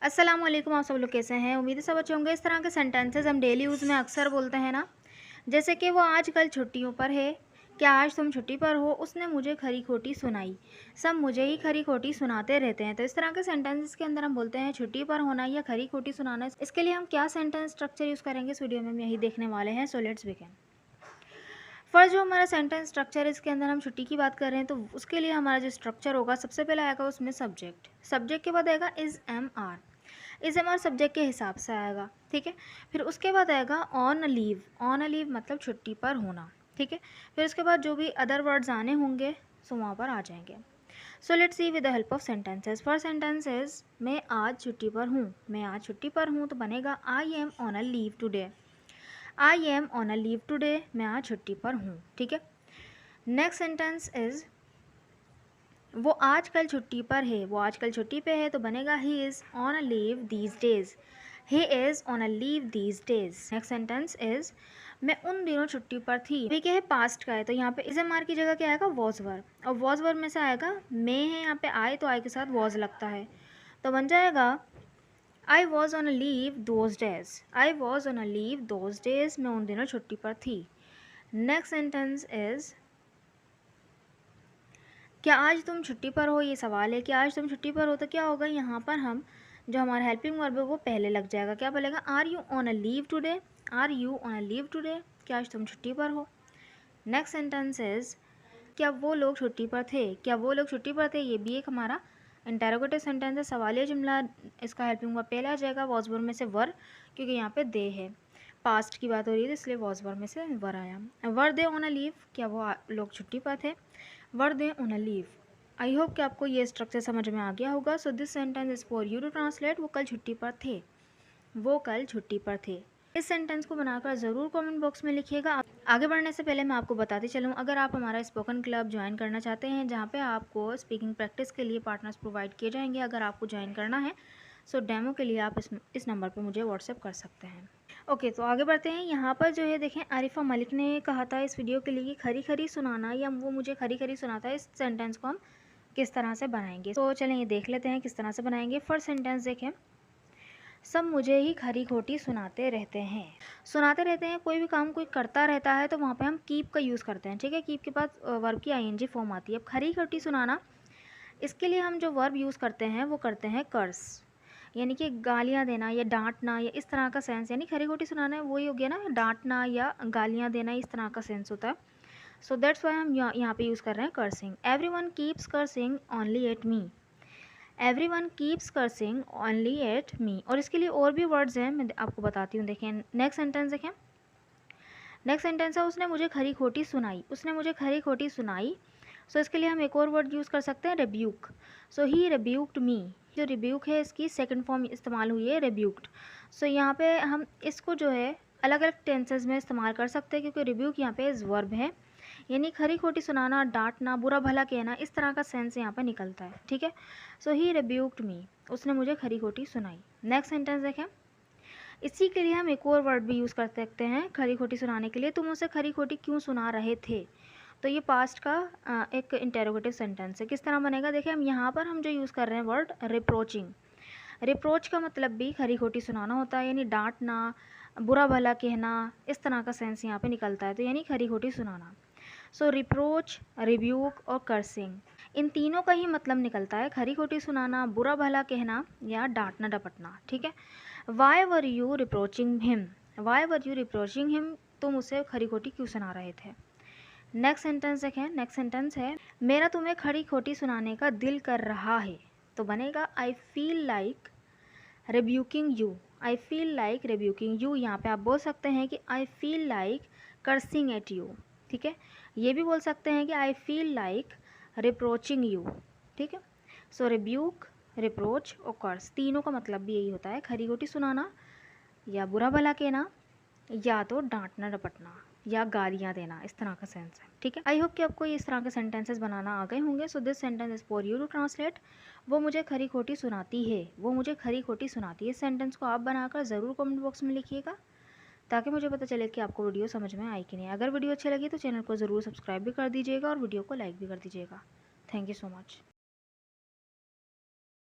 अस्सलाम वालेकुम। आप सब लोग कैसे हैं? उम्मीद है सब अच्छे होंगे। इस तरह के सेंटेंसेस हम डेली यूज़ में अक्सर बोलते हैं ना, जैसे कि वो आजकल छुट्टियों पर है, क्या आज तुम छुट्टी पर हो, उसने मुझे खरी खोटी सुनाई। सब मुझे ही खरी खोटी सुनाते रहते हैं। तो इस तरह के सेंटेंसेस के अंदर हम बोलते हैं छुट्टी पर होना या खरी खोटी सुनाना। इसके लिए हम क्या सेंटेंस स्ट्रक्चर यूज़ करेंगे इस वीडियो में हम यही देखने वाले हैं। So let's begin. फर्स्ट जो हमारा सेंटेंस स्ट्रक्चर है, इसके अंदर हम छुट्टी की बात कर रहे हैं, तो उसके लिए हमारा जो स्ट्रक्चर होगा, सबसे पहले आएगा उसमें सब्जेक्ट। सब्जेक्ट के बाद आएगा is M R. Is M R subject के हिसाब से आएगा, ठीक है। फिर उसके बाद आएगा on a leave. On a leave मतलब छुट्टी पर होना, ठीक है। फिर उसके बाद जो भी अदर वर्ड्स आने होंगे सो वहाँ पर आ जाएंगे। So let's see with the help of sentences. First sentence is मैं आज छुट्टी पर हूँ। मैं आज छुट्टी पर हूँ तो बनेगा I am on a leave today. I am on a leave today, मैं आज छुट्टी पर हूँ, ठीक है। नेक्स्ट सेंटेंस इज वो आजकल छुट्टी पर है। वो आजकल छुट्टी पे है तो बनेगा he is on a leave these days. He is on a leave these days. Next sentence is मैं उन दिनों छुट्टी पर थी। अभी क्या है, पास्ट का है, तो यहाँ पे इज एम आर की जगह क्या आएगा, वॉज वर्ब। और वॉज वर्ब में से आएगा मैं है, यहाँ पे आए तो आए के साथ वॉज लगता है, तो बन जाएगा I was on a leave those days. I was on a leave those days, मैं उन दिनों छुट्टी पर थी। नेक्स्ट सेंटेंस इज क्या आज तुम छुट्टी पर हो। ये सवाल है कि आज तुम छुट्टी पर हो, तो क्या होगा, यहाँ पर हम जो हमारा हेल्पिंग वर्ब है वो पहले लग जाएगा। क्या बोलेगा, are you on a leave today. Are you on a leave today, क्या आज तुम छुट्टी पर हो। नेक्स्ट सेंटेंस इज क्या वो लोग छुट्टी पर थे। क्या वो लोग छुट्टी पर थे, ये भी एक हमारा इंटेरोगेटिव सेंटेंस है, सवालिया जुमला। इसका हेल्पिंग वर्ब पहले आ जाएगा, वॉज वर्ब में से वर, क्योंकि यहाँ पे दे है, पास्ट की बात हो रही है, तो इसलिए वॉज वर्ब में से वर आया। वर दे ऑन अ लीव, क्या वो लोग छुट्टी पर थे। Were they on a leave. I hope कि आपको ये स्ट्रक्चर समझ में आ गया होगा। So this sentence is for you to translate. वो कल छुट्टी पर थे। वो कल छुट्टी पर थे। इस सेंटेंस को बनाकर ज़रूर कमेंट बॉक्स में लिखिएगा। आगे बढ़ने से पहले मैं आपको बताती चलूँ, अगर आप हमारा स्पोकन क्लब ज्वाइन करना चाहते हैं, जहाँ पे आपको स्पीकिंग प्रैक्टिस के लिए पार्टनर्स प्रोवाइड किए जाएंगे, अगर आपको ज्वाइन करना है सो डेमो के लिए आप इस नंबर पर मुझे व्हाट्सएप कर सकते हैं। ओके, तो आगे बढ़ते हैं। यहाँ पर जो है देखें, आरिफा मलिक ने कहा था इस वीडियो के लिए कि खरी खरी सुनाना, या वो मुझे खरी खरी सुनाता है, इस सेंटेंस को हम किस तरह से बनाएंगे। तो चलें ये देख लेते हैं किस तरह से बनाएंगे। फर्स्ट सेंटेंस देखें, सब मुझे ही खरी खोटी सुनाते रहते हैं। सुनाते रहते हैं, कोई भी काम कोई करता रहता है तो वहाँ पे हम कीप का यूज़ करते हैं, ठीक है। कीप के बाद वर्ब की आईएनजी फॉर्म आती है। अब खरी खोटी सुनाना, इसके लिए हम जो वर्ब यूज़ करते हैं वो करते हैं कर्स, यानी कि गालियाँ देना या डांटना, या इस तरह का सेंस। यानी खरी खोटी सुनाना है वही हो गया ना, डांटना या गालियाँ देना, इस तरह का सेंस होता है। सो दैट्स वाई हम यहाँ पे यूज़ कर रहे हैं cursing. Every one keeps cursing only at me. Every one keeps cursing only at me. और इसके लिए और भी वर्ड्स हैं, मैं आपको बताती हूँ। देखें नेक्स्ट सेंटेंस, देखें नेक्स्ट सेंटेंस है उसने मुझे खरी खोटी सुनाई। उसने मुझे खरी खोटी सुनाई। सो इसके लिए हम एक और वर्ड यूज़ कर सकते हैं, रिब्यूक। सो ही रिब्यूक्ड मी। जो रिब्यूक है इसकी सेकंड फॉर्म इस्तेमाल हुई है, रिब्यूक्ड। सो यहाँ पे हम इसको जो है अलग अलग टेंसेज में इस्तेमाल कर सकते हैं, क्योंकि रिब्यूक यहाँ पे इस वर्ब है, यानी खरी खोटी सुनाना, डांटना, बुरा भला कहना, इस तरह का सेंस यहाँ पे निकलता है, ठीक है। सो ही रिब्यूक्ड मी, उसने मुझे खरी खोटी सुनाई। नेक्स्ट सेंटेंस देखें, इसी के लिए हम एक और वर्ड भी यूज़ कर सकते हैं खरी खोटी सुनाने के लिए। तुम उसे खरी खोटी क्यों सुना रहे थे। तो ये पास्ट का एक इंटेरोगेटिव सेंटेंस है। किस तरह बनेगा, देखिए हम यहाँ पर हम जो यूज़ कर रहे हैं वर्ड रिप्रोचिंग। रिप्रोच का मतलब भी खरी खोटी सुनाना होता है, यानी डांटना, बुरा भला कहना, इस तरह का सेंस यहाँ पे निकलता है, तो यानी खरी खोटी सुनाना। सो रिप्रोच, रिब्यूक और कर्सिंग, इन तीनों का ही मतलब निकलता है खरी खोटी सुनाना, बुरा भला कहना या डांटना डपटना, ठीक है। Why were you reproaching him. Why were you reproaching him, तुम उसे खरी खोटी क्यों सुना रहे थे। नेक्स्ट सेंटेंस देखें। नेक्स्ट सेंटेंस है मेरा तुम्हें खरी खोटी सुनाने का दिल कर रहा है। तो बनेगा I feel like rebuking you. I feel like rebuking you. यहाँ पे आप बोल सकते हैं कि I feel like cursing at you, ठीक है। ये भी बोल सकते हैं कि I feel like reproaching you, ठीक है। सो रिब्यूक, रिप्रोच और कर्स, तीनों का मतलब भी यही होता है, खरी खोटी सुनाना या बुरा भला कहना या तो डांटना डपटना या गालियाँ देना, इस तरह का सेंस है, ठीक है। आई होप कि आपको इस तरह के सेंटेंसेस बनाना आ गए होंगे। So this sentence is for you to translate. वो मुझे खरी खोटी सुनाती है। वो मुझे खरी खोटी सुनाती है। इस सेंटेंस को आप बनाकर ज़रूर कमेंट बॉक्स में लिखिएगा, ताकि मुझे पता चले कि आपको वीडियो समझ में आई कि नहीं। अगर वीडियो अच्छी लगी तो चैनल को ज़रूर सब्सक्राइब भी कर दीजिएगा और वीडियो को लाइक भी कर दीजिएगा। Thank you so much.